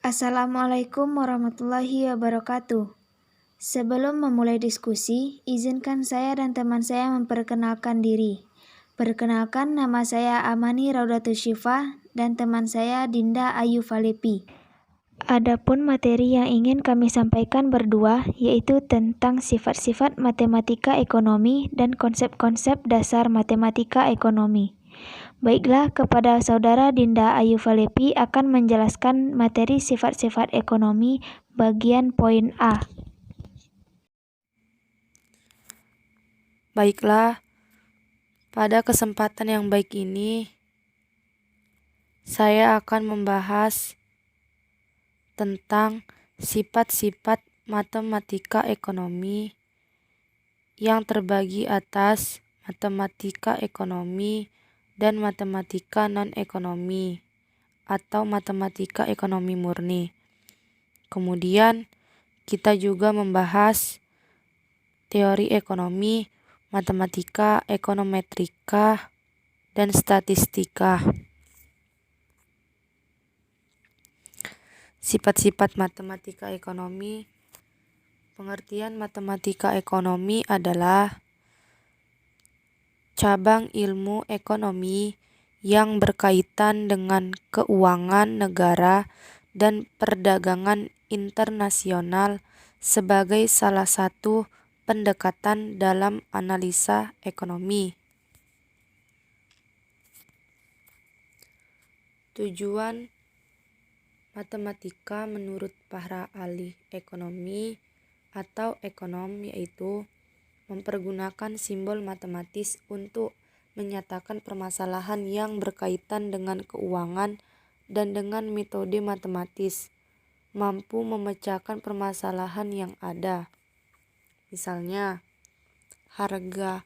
Assalamualaikum warahmatullahi wabarakatuh. Sebelum memulai diskusi, izinkan saya dan teman saya memperkenalkan diri. Perkenalkan, nama saya Amani Raudatus Syifa dan teman saya Dinda Ayu Falepi. Adapun materi yang ingin kami sampaikan berdua yaitu tentang sifat-sifat matematika ekonomi dan konsep-konsep dasar matematika ekonomi. Baiklah, kepada Saudara Dinda Ayu Falepi akan menjelaskan materi sifat-sifat ekonomi bagian poin A. Baiklah, pada kesempatan yang baik ini, saya akan membahas tentang sifat-sifat matematika ekonomi yang terbagi atas matematika ekonomi dan matematika non-ekonomi atau matematika ekonomi murni. Kemudian, kita juga membahas teori ekonomi, matematika, ekonometrika, dan statistika. Sifat-sifat matematika ekonomi. Pengertian matematika ekonomi adalah cabang ilmu ekonomi yang berkaitan dengan keuangan negara dan perdagangan internasional sebagai salah satu pendekatan dalam analisa ekonomi. Tujuan matematika menurut para ahli ekonomi atau ekonom yaitu mempergunakan simbol matematis untuk menyatakan permasalahan yang berkaitan dengan keuangan dan dengan metode matematis mampu memecahkan permasalahan yang ada. Misalnya, harga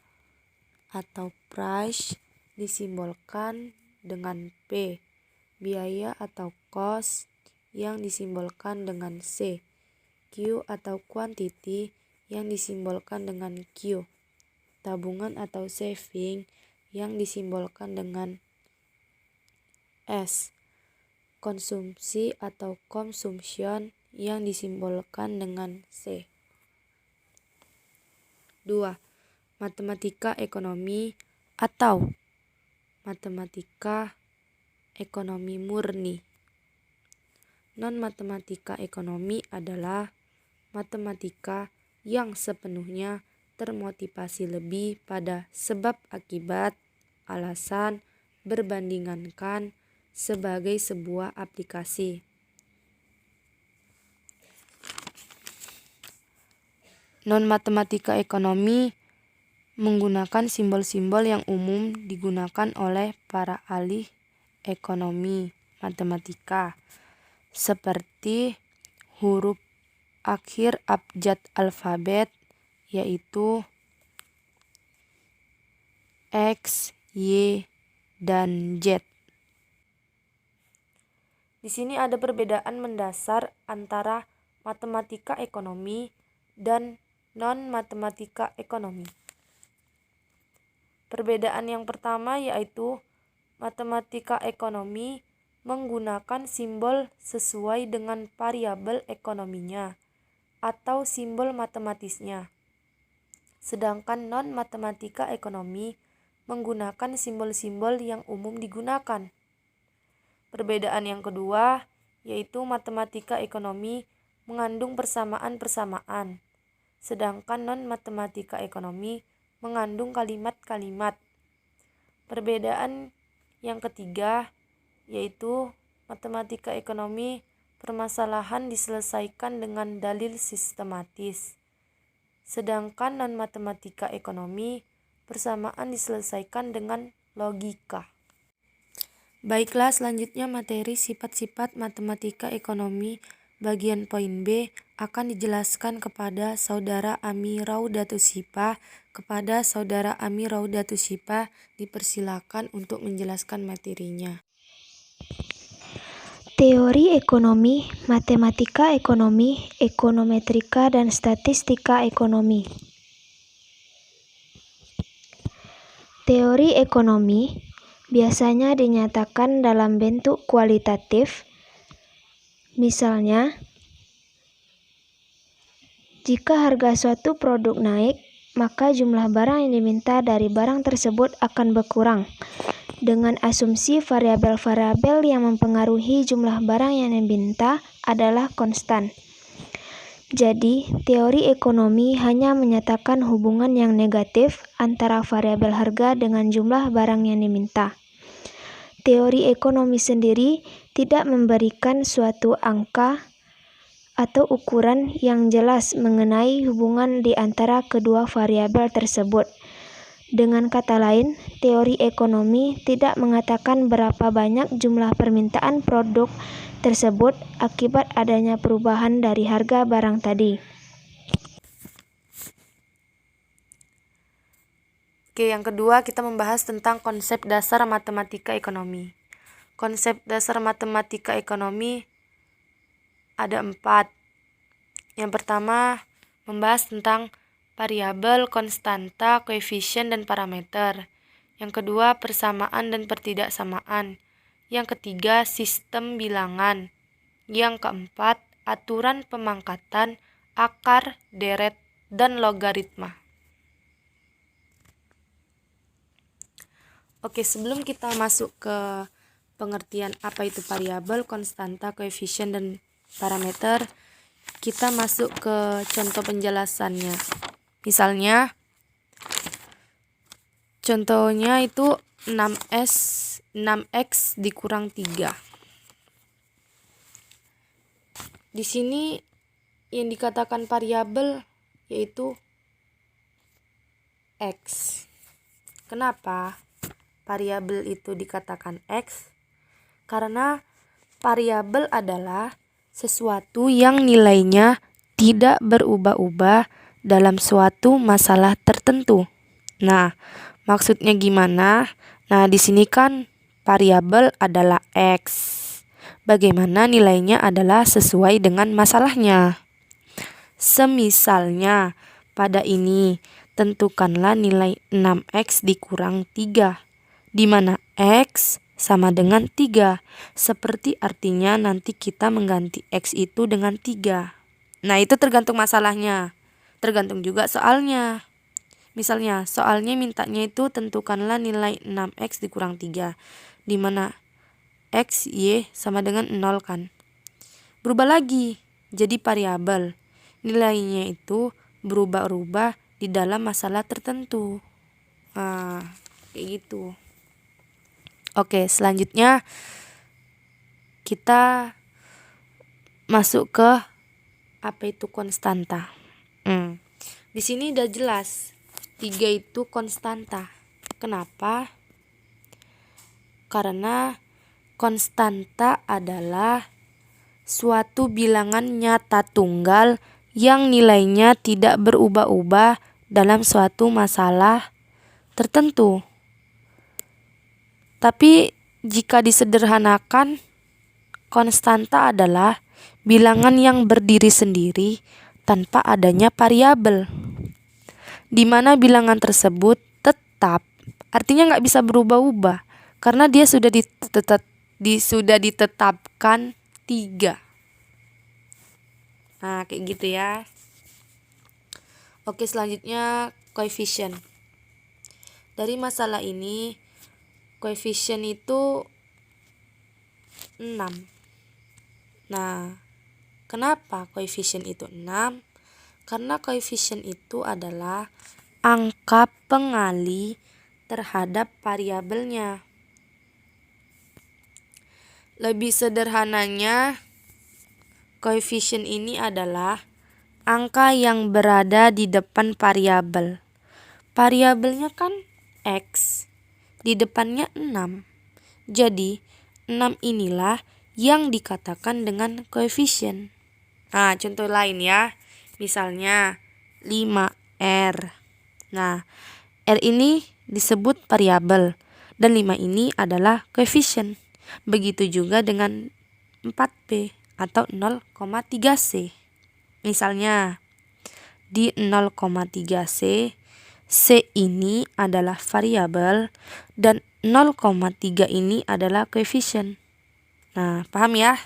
atau price disimbolkan dengan P, biaya atau cost yang disimbolkan dengan C, Q atau quantity yang disimbolkan dengan Q, tabungan atau saving yang disimbolkan dengan S, konsumsi atau consumption yang disimbolkan dengan C. 2. Matematika ekonomi atau matematika ekonomi murni. Non-matematika ekonomi adalah matematika yang sepenuhnya termotivasi lebih pada sebab akibat, alasan, berbandingkan sebagai sebuah aplikasi. Non-matematika ekonomi menggunakan simbol-simbol yang umum digunakan oleh para ahli ekonomi matematika, seperti huruf akhir abjad alfabet yaitu X, Y, dan Z. Di sini ada perbedaan mendasar antara matematika ekonomi dan non-matematika ekonomi. Perbedaan yang pertama yaitu matematika ekonomi menggunakan simbol sesuai dengan variabel ekonominya atau simbol matematisnya. Sedangkan non-matematika ekonomi menggunakan simbol-simbol yang umum digunakan. Perbedaan yang kedua yaitu matematika ekonomi mengandung persamaan-persamaan, sedangkan non-matematika ekonomi mengandung kalimat-kalimat. Perbedaan yang ketiga yaitu matematika ekonomi permasalahan diselesaikan dengan dalil sistematis, sedangkan non-matematika ekonomi persamaan diselesaikan dengan logika. Baiklah, selanjutnya materi sifat-sifat matematika ekonomi bagian poin B akan dijelaskan kepada Saudara Ami Raudatus Syifa. Kepada Saudara Ami Raudatus Syifa dipersilakan untuk menjelaskan materinya. Teori ekonomi, matematika ekonomi, ekonometrika, dan statistika ekonomi. Teori ekonomi biasanya dinyatakan dalam bentuk kualitatif, Misalnya, jika harga suatu produk naik, maka jumlah barang yang diminta dari barang tersebut akan berkurang. Dengan asumsi variabel-variabel yang mempengaruhi jumlah barang yang diminta adalah konstan. Jadi, teori ekonomi hanya menyatakan hubungan yang negatif antara variabel harga dengan jumlah barang yang diminta. Teori ekonomi sendiri tidak memberikan suatu angka atau ukuran yang jelas mengenai hubungan di antara kedua variabel tersebut. Dengan kata lain, teori ekonomi tidak mengatakan berapa banyak jumlah permintaan produk tersebut akibat adanya perubahan dari harga barang tadi. Oke, yang kedua kita membahas tentang konsep dasar matematika ekonomi. Konsep dasar matematika ekonomi ada 4. Yang pertama, membahas tentang variabel, konstanta, koefisien, dan parameter. Yang kedua, persamaan dan pertidaksamaan. Yang ketiga, sistem bilangan. Yang keempat, aturan pemangkatan, akar, deret, dan logaritma. Oke, sebelum kita masuk ke pengertian apa itu variabel, konstanta, koefisien, dan parameter, kita masuk ke contoh penjelasannya. Misalnya, contohnya itu 6x dikurang 3. Di sini yang dikatakan variabel yaitu x. Kenapa variabel itu dikatakan x? Karena variabel adalah sesuatu yang nilainya tidak berubah-ubah dalam suatu masalah tertentu. Nah, maksudnya gimana? Nah, di sini kan variabel adalah x. Bagaimana nilainya adalah sesuai dengan masalahnya. Semisalnya, pada ini tentukanlah nilai 6x dikurang 3, di mana x sama dengan 3. Seperti artinya nanti kita mengganti x itu dengan 3. Nah, itu tergantung masalahnya. Tergantung juga soalnya. Misalnya, soalnya mintanya itu tentukanlah nilai 6x dikurang 3, di mana x, y sama dengan 0 kan. Berubah lagi jadi variabel. Nilainya itu berubah-ubah di dalam masalah tertentu. Nah, kayak gitu. Oke, selanjutnya kita masuk ke apa itu konstanta. Di sini udah jelas 3 itu konstanta. Kenapa? Karena konstanta adalah suatu bilangan nyata tunggal yang nilainya tidak berubah-ubah dalam suatu masalah tertentu. Tapi jika disederhanakan, konstanta adalah bilangan yang berdiri sendiri tanpa adanya variabel, di mana bilangan tersebut tetap, artinya nggak bisa berubah-ubah karena dia sudah ditetapkan 3. Nah, kayak gitu ya. Oke, selanjutnya koefisien. Dari masalah ini, koefisien itu 6. Nah, kenapa koefisien itu 6? Karena koefisien itu adalah angka pengali terhadap variabelnya. Lebih sederhananya, koefisien ini adalah angka yang berada di depan variabel. Variabelnya kan x, di depannya 6. Jadi, 6 inilah yang dikatakan dengan koefisien. Nah, contoh lain ya. Misalnya 5R. Nah, R ini disebut variabel dan 5 ini adalah koefisien. Begitu juga dengan 4B atau 0,3C. Misalnya di 0,3C, C ini adalah variabel dan 0,3 ini adalah koefisien. Nah, paham ya?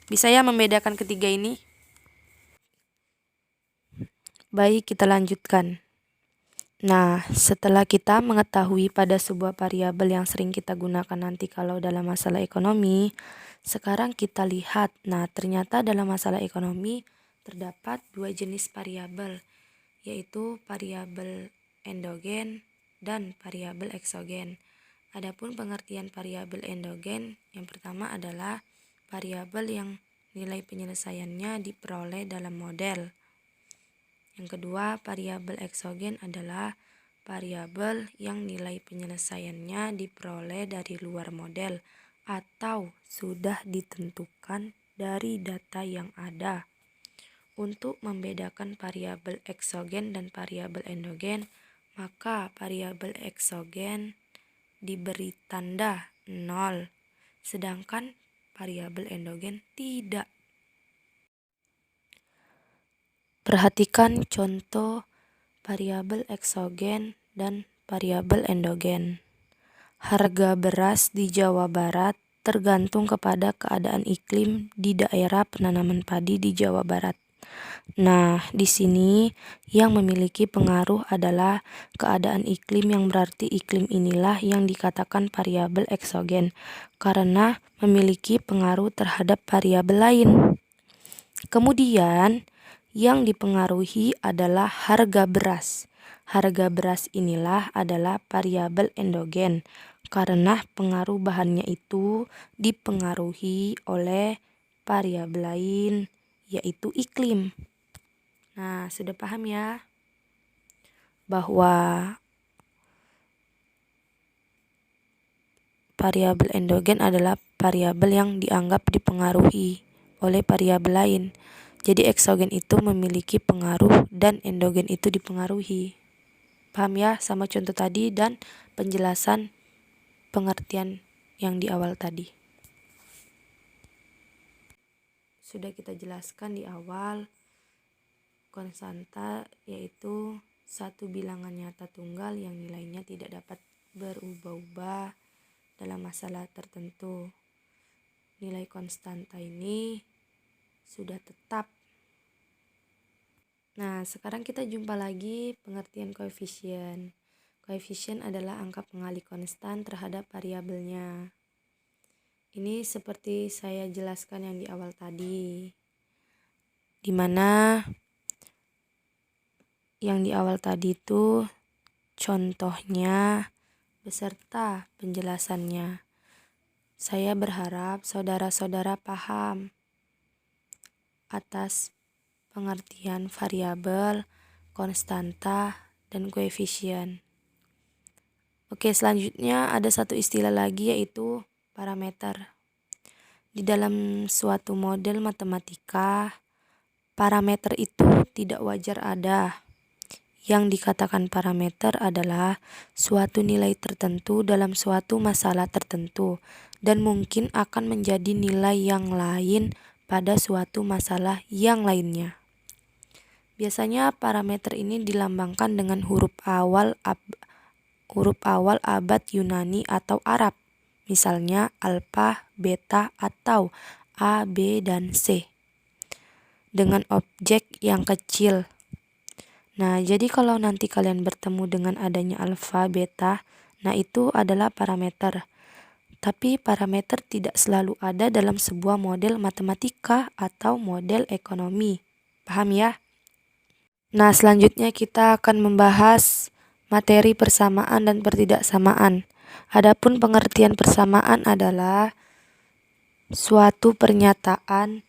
Bisa ya membedakan ketiga ini? Baik, kita lanjutkan. Nah, setelah kita mengetahui pada sebuah variabel yang sering kita gunakan nanti kalau dalam masalah ekonomi, sekarang kita lihat. Nah, ternyata dalam masalah ekonomi terdapat dua jenis variabel, yaitu variabel endogen dan variabel eksogen. Adapun pengertian variabel endogen, yang pertama adalah variabel yang nilai penyelesaiannya diperoleh dalam model. Yang kedua, variabel eksogen adalah variabel yang nilai penyelesaiannya diperoleh dari luar model atau sudah ditentukan dari data yang ada. Untuk membedakan variabel eksogen dan variabel endogen, maka variabel eksogen diberi tanda 0, sedangkan variabel endogen tidak. Perhatikan contoh variabel eksogen dan variabel endogen. Harga beras di Jawa Barat tergantung kepada keadaan iklim di daerah penanaman padi di Jawa Barat. Nah, di sini yang memiliki pengaruh adalah keadaan iklim, yang berarti iklim inilah yang dikatakan variabel eksogen karena memiliki pengaruh terhadap variabel lain. Kemudian yang dipengaruhi adalah harga beras. Harga beras inilah adalah variabel endogen karena pengaruh bahannya itu dipengaruhi oleh variabel lain, yaitu iklim. Nah, sudah paham ya bahwa variabel endogen adalah variabel yang dianggap dipengaruhi oleh variabel lain. Jadi eksogen itu memiliki pengaruh dan endogen itu dipengaruhi. Paham ya sama contoh tadi dan penjelasan pengertian yang di awal tadi. Sudah kita jelaskan di awal, konstanta yaitu satu bilangan nyata tunggal yang nilainya tidak dapat berubah-ubah dalam masalah tertentu. Nilai konstanta ini sudah tetap. Nah, sekarang kita jumpa lagi pengertian koefisien. Koefisien adalah angka pengali konstan terhadap variabelnya. Ini seperti saya jelaskan yang di awal tadi, di mana yang di awal tadi itu contohnya beserta penjelasannya. Saya berharap saudara-saudara paham atas pengertian variabel, konstanta, dan koefisien. Oke, selanjutnya ada satu istilah lagi yaitu parameter. Di dalam suatu model matematika, parameter itu tidak wajar ada. Yang dikatakan parameter adalah suatu nilai tertentu dalam suatu masalah tertentu dan mungkin akan menjadi nilai yang lain pada suatu masalah yang lainnya. Biasanya parameter ini dilambangkan dengan huruf awal abad Yunani atau Arab, misalnya alfa, beta, atau A, B, dan C, dengan objek yang kecil. Nah, jadi kalau nanti kalian bertemu dengan adanya alfa, beta, nah itu adalah parameter. Tapi parameter tidak selalu ada dalam sebuah model matematika atau model ekonomi. Paham ya? Nah, selanjutnya kita akan membahas materi persamaan dan pertidaksamaan. Adapun pengertian persamaan adalah suatu pernyataan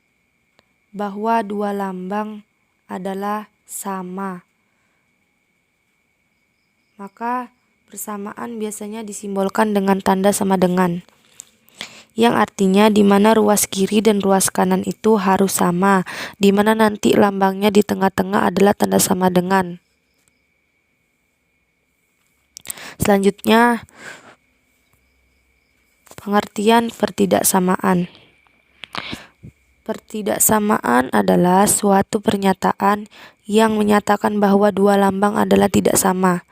bahwa dua lambang adalah sama. Maka persamaan biasanya disimbolkan dengan tanda sama dengan, yang artinya di mana ruas kiri dan ruas kanan itu harus sama, di mana nanti lambangnya di tengah-tengah adalah tanda sama dengan. Selanjutnya, pengertian pertidaksamaan. Pertidaksamaan adalah suatu pernyataan yang menyatakan bahwa dua lambang adalah tidak sama,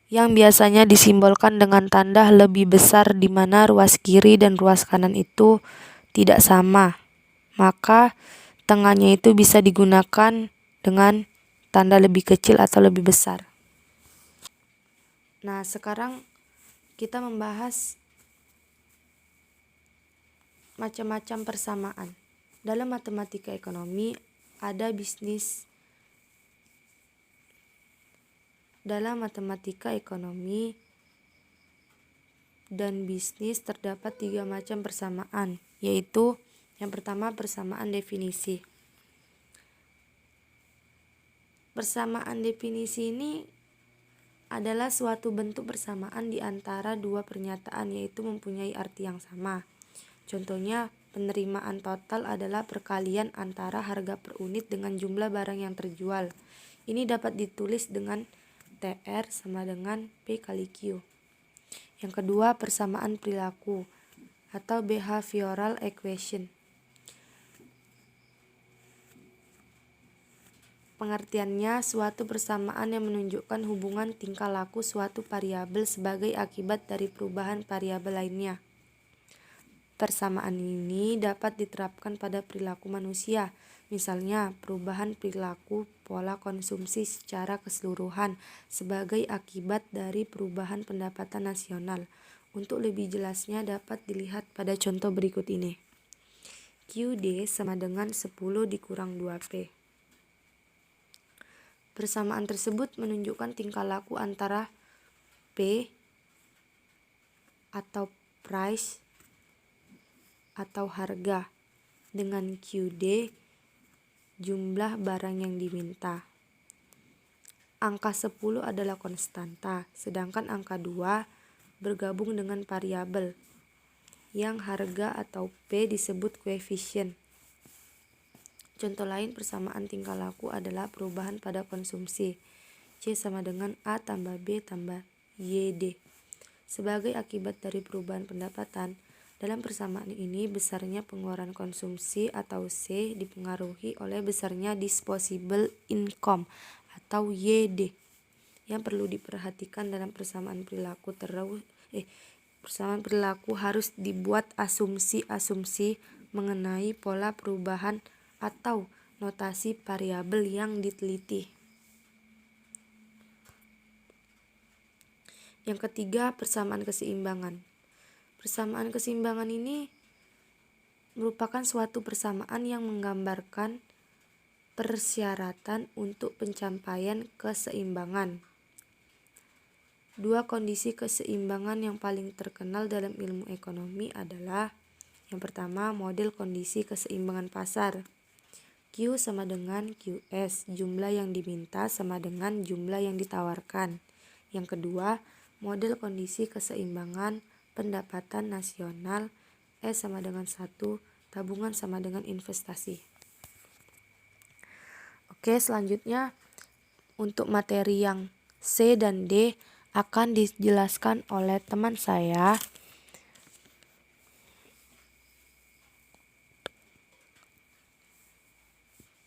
yang biasanya disimbolkan dengan tanda lebih besar di mana ruas kiri dan ruas kanan itu tidak sama, maka tengahnya itu bisa digunakan dengan tanda lebih kecil atau lebih besar. Nah, sekarang kita membahas macam-macam persamaan. Dalam matematika ekonomi ada bisnis. Dalam matematika ekonomi dan bisnis terdapat 3 macam persamaan, yaitu yang pertama persamaan definisi. Persamaan definisi ini adalah suatu bentuk persamaan di antara dua pernyataan, yaitu mempunyai arti yang sama. Contohnya, penerimaan total adalah perkalian antara harga per unit dengan jumlah barang yang terjual. Ini dapat ditulis dengan TR sama dengan P kali Q. Yang kedua, persamaan perilaku atau behavioral equation. Pengertiannya, suatu persamaan yang menunjukkan hubungan tingkah laku suatu variabel sebagai akibat dari perubahan variabel lainnya. Persamaan ini dapat diterapkan pada perilaku manusia, misalnya perubahan perilaku pola konsumsi secara keseluruhan sebagai akibat dari perubahan pendapatan nasional. Untuk lebih jelasnya dapat dilihat pada contoh berikut ini. QD sama dengan 10 dikurang 2P. Persamaan tersebut menunjukkan tingkah laku antara P atau price atau harga dengan QD jumlah barang yang diminta. Angka 10 adalah konstanta, sedangkan angka 2 bergabung dengan variabel yang harga atau P disebut koefisien. Contoh lain persamaan tingkah laku adalah perubahan pada konsumsi. C sama dengan A tambah B tambah YD. Sebagai akibat dari perubahan pendapatan, dalam persamaan ini besarnya pengeluaran konsumsi atau C dipengaruhi oleh besarnya disposable income atau YD. Yang perlu diperhatikan dalam persamaan perilaku persamaan perilaku harus dibuat asumsi-asumsi mengenai pola perubahan atau notasi variabel yang diteliti. Yang ketiga, persamaan keseimbangan. Persamaan keseimbangan ini merupakan suatu persamaan yang menggambarkan persyaratan untuk pencapaian keseimbangan. Dua kondisi keseimbangan yang paling terkenal dalam ilmu ekonomi adalah yang pertama, model kondisi keseimbangan pasar. Q sama dengan QS, jumlah yang diminta sama dengan jumlah yang ditawarkan. Yang kedua, model kondisi keseimbangan pendapatan nasional. S sama dengan 1, tabungan sama dengan investasi. Oke, selanjutnya untuk materi yang C dan D akan dijelaskan oleh teman saya.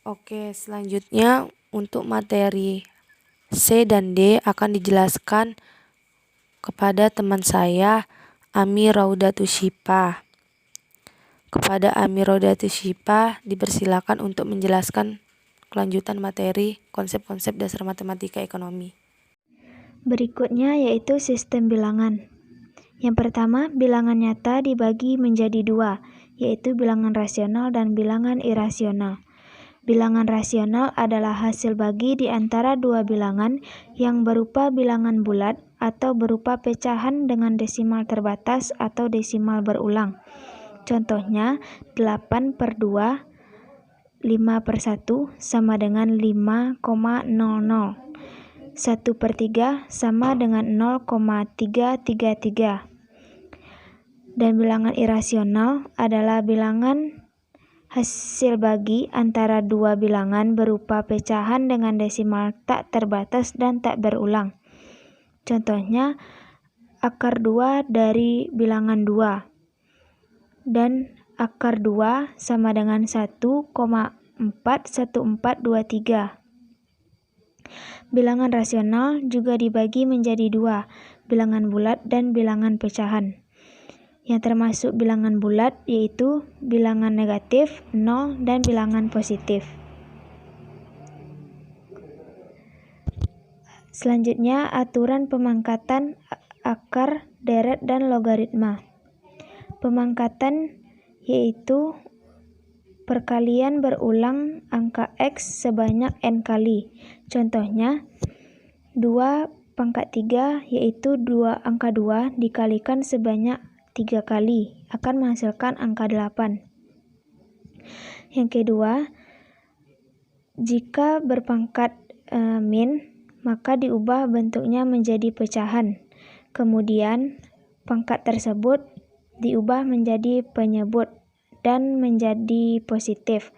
Oke, selanjutnya untuk materi C dan D akan dijelaskan kepada teman saya, Ami Raudatus Syifa. Kepada Ami Raudatus Syifa dipersilakan untuk menjelaskan kelanjutan materi konsep-konsep dasar matematika ekonomi. Berikutnya yaitu sistem bilangan. Yang pertama, bilangan nyata dibagi menjadi 2, yaitu bilangan rasional dan bilangan irasional. Bilangan rasional adalah hasil bagi di antara dua bilangan yang berupa bilangan bulat atau berupa pecahan dengan desimal terbatas atau desimal berulang. Contohnya 8/2, 5/1 sama dengan 5,00. 1/3 sama dengan 0,333. Dan bilangan irasional adalah bilangan hasil bagi antara dua bilangan berupa pecahan dengan desimal tak terbatas dan tak berulang. Contohnya, akar 2 dari bilangan 2 dan akar 2 sama dengan 1,41423. Bilangan rasional juga dibagi menjadi 2, bilangan bulat dan bilangan pecahan. yang termasuk bilangan bulat, yaitu bilangan negatif, 0, dan bilangan positif. Selanjutnya, aturan pemangkatan akar, deret, dan logaritma. Pemangkatan yaitu perkalian berulang angka X sebanyak N kali. Contohnya, 2/3 yaitu angka 2 dikalikan sebanyak 3 kali akan menghasilkan angka 8. Yang kedua, jika berpangkat min, maka diubah bentuknya menjadi pecahan. Kemudian, pangkat tersebut diubah menjadi penyebut dan menjadi positif.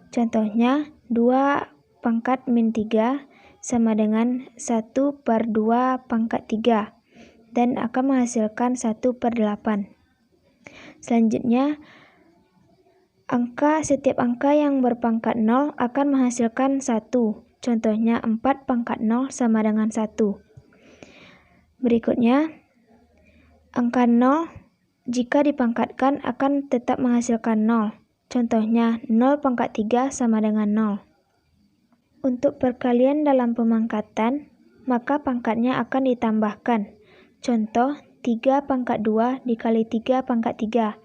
Contohnya, 2/-3 sama dengan 1/2/3 dan akan menghasilkan 1/8. Selanjutnya, setiap angka yang berpangkat 0 akan menghasilkan 1. Contohnya, 4/0 sama dengan 1. Berikutnya, angka 0 jika dipangkatkan akan tetap menghasilkan 0. Contohnya, 0/3 sama dengan 0. Untuk perkalian dalam pemangkatan, maka pangkatnya akan ditambahkan. Contoh, 3/2 dikali 3/3.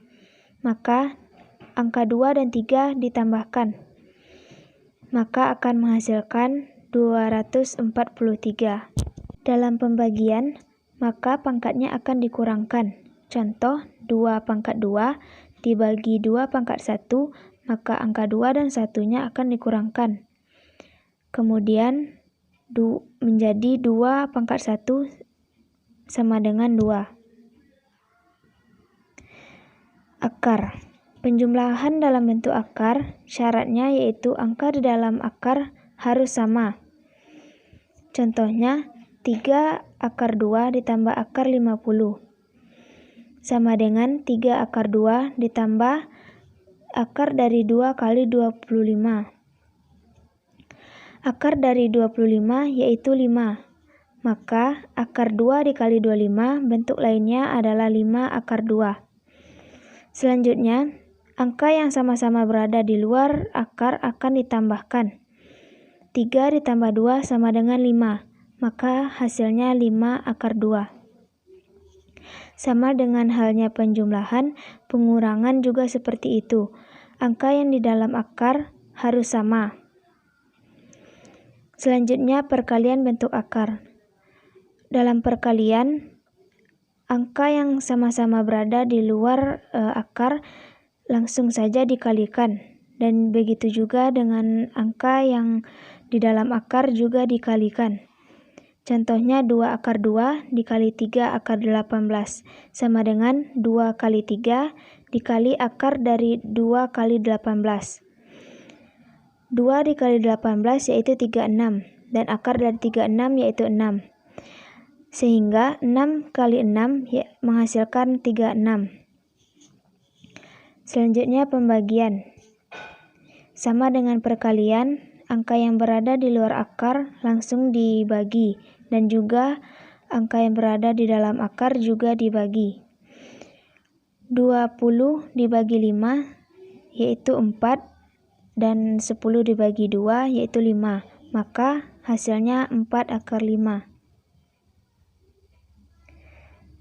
Maka angka 2 dan 3 ditambahkan. Maka akan menghasilkan 243. Dalam pembagian, maka pangkatnya akan dikurangkan. Contoh, 2/2 dibagi 2/1, maka angka 2 dan 1-nya akan dikurangkan. Kemudian menjadi 2/1 sama dengan 2. Akar. Penjumlahan dalam bentuk akar, syaratnya yaitu angka di dalam akar harus sama. Contohnya, 3/2 ditambah akar 50. Sama dengan 3/2 ditambah akar dari 2 kali 25. Akar dari 25 yaitu 5. Maka akar 2 dikali 25 bentuk lainnya adalah 5/2. Selanjutnya, angka yang sama-sama berada di luar akar akan ditambahkan. 3 ditambah 2 sama dengan 5. Maka hasilnya 5/2. Sama dengan halnya penjumlahan, pengurangan juga seperti itu. Angka yang di dalam akar harus sama. Selanjutnya, perkalian bentuk akar. Dalam perkalian, angka yang sama-sama berada di luar akar langsung saja dikalikan. Dan begitu juga dengan angka yang di dalam akar juga dikalikan. Contohnya, 2/2 dikali 3/18 sama dengan 2 kali 3 dikali akar dari 2 kali 18. 2 dikali 18 yaitu 36, dan akar dari 36 yaitu 6. Sehingga 6 kali 6 menghasilkan 36. Selanjutnya, pembagian. Sama dengan perkalian, angka yang berada di luar akar langsung dibagi, dan juga angka yang berada di dalam akar juga dibagi. 20 dibagi 5 yaitu 4, dan 10 dibagi 2 yaitu 5. Maka hasilnya 4/5.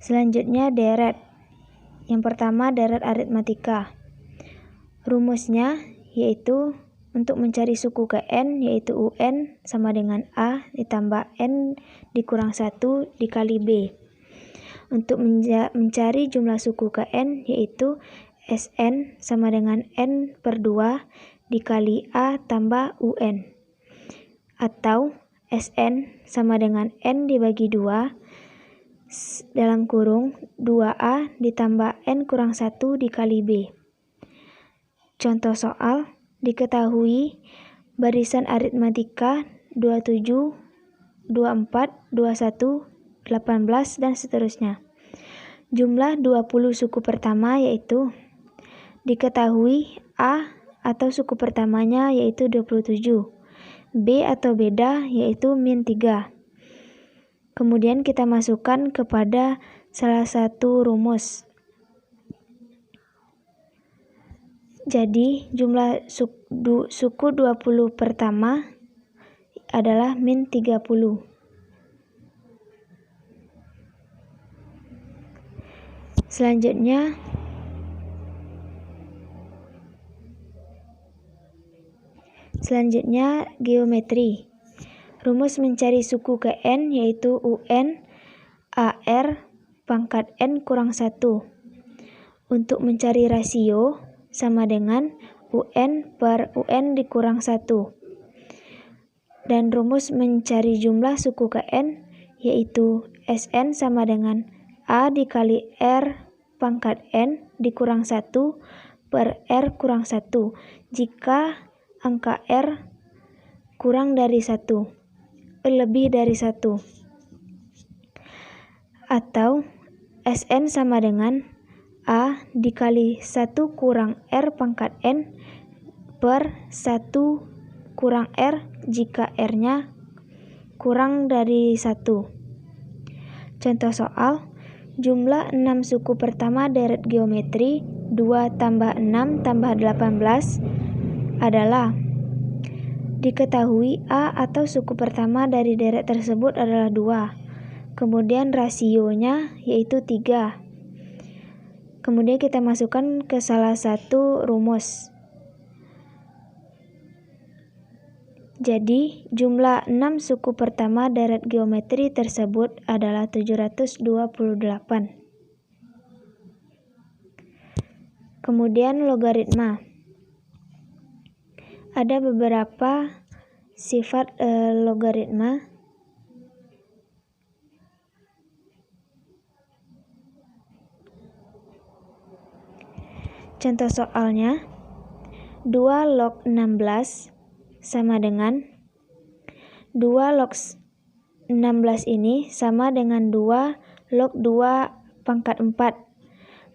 Selanjutnya, deret. Yang pertama, deret aritmatika. Rumusnya yaitu untuk mencari suku ke N yaitu UN sama dengan A ditambah N dikurang 1 dikali B. Untuk mencari jumlah suku ke N yaitu SN sama dengan N/2 dikali A tambah UN. Atau SN sama dengan N dibagi 2 dalam kurung 2A ditambah N kurang 1 dikali B. Contoh soal, diketahui barisan aritmatika 27, 24, 21, 18, dan seterusnya. Jumlah 20 suku pertama yaitu diketahui A atau suku pertamanya yaitu 27, B atau beda yaitu -3. Kemudian kita masukkan kepada salah satu rumus. Jadi jumlah suku 20 pertama adalah min 30. Selanjutnya geometri. Rumus mencari suku ke N yaitu UN AR pangkat N kurang 1. Untuk mencari rasio sama dengan UN per UN dikurang 1. Dan rumus mencari jumlah suku ke N yaitu SN sama dengan A dikali R pangkat N dikurang 1 per R kurang 1 jika angka R kurang dari 1, lebih dari 1. Atau SN sama dengan A dikali 1 kurang R pangkat N per 1 kurang R jika R-nya kurang dari 1. Contoh soal, jumlah 6 suku pertama deret geometri 2 tambah 6 tambah 18 adalah. Diketahui A atau suku pertama dari deret tersebut adalah 2. Kemudian rasionya yaitu 3. Kemudian kita masukkan ke salah satu rumus. Jadi jumlah 6 suku pertama deret geometri tersebut adalah 728. Kemudian logaritma. Ada beberapa sifat logaritma. Contoh soalnya, 2 log 16 sama dengan 2 log 16 ini sama dengan 2 log 2 pangkat 4.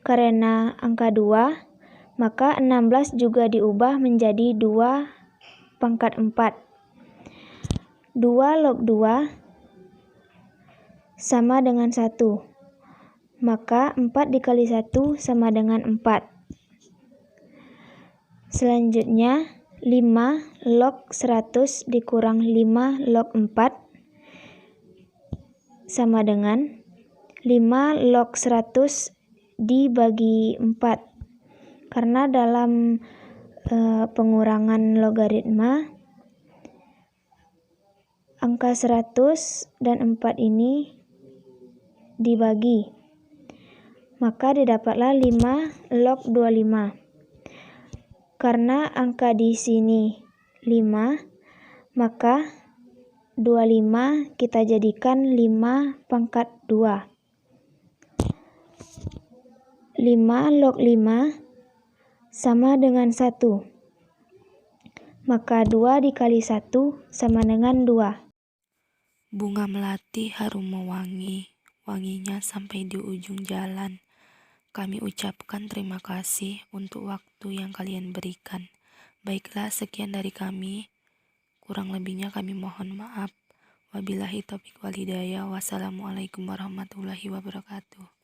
Karena angka 2, maka 16 juga diubah menjadi 2 pangkat 4. 2 log 2 sama dengan 1. Maka 4 dikali 1 sama dengan 4. Selanjutnya 5 log 100 dikurang 5 log 4 sama dengan 5 log 100 dibagi 4. Karena dalam pengurangan logaritma, angka 100 dan 4 ini dibagi. Maka didapatlah 5 log 25. Karena angka di sini 5, maka 25 kita jadikan 5 pangkat 2. 5 log 5 sama dengan 1. Maka 2 dikali 1 sama dengan 2. Bunga melati harum mewangi, wanginya sampai di ujung jalan. Kami ucapkan terima kasih untuk waktu yang kalian berikan. Baiklah, sekian dari kami. Kurang lebihnya kami mohon maaf. Wabillahi taufiq wal hidayah. Wassalamualaikum warahmatullahi wabarakatuh.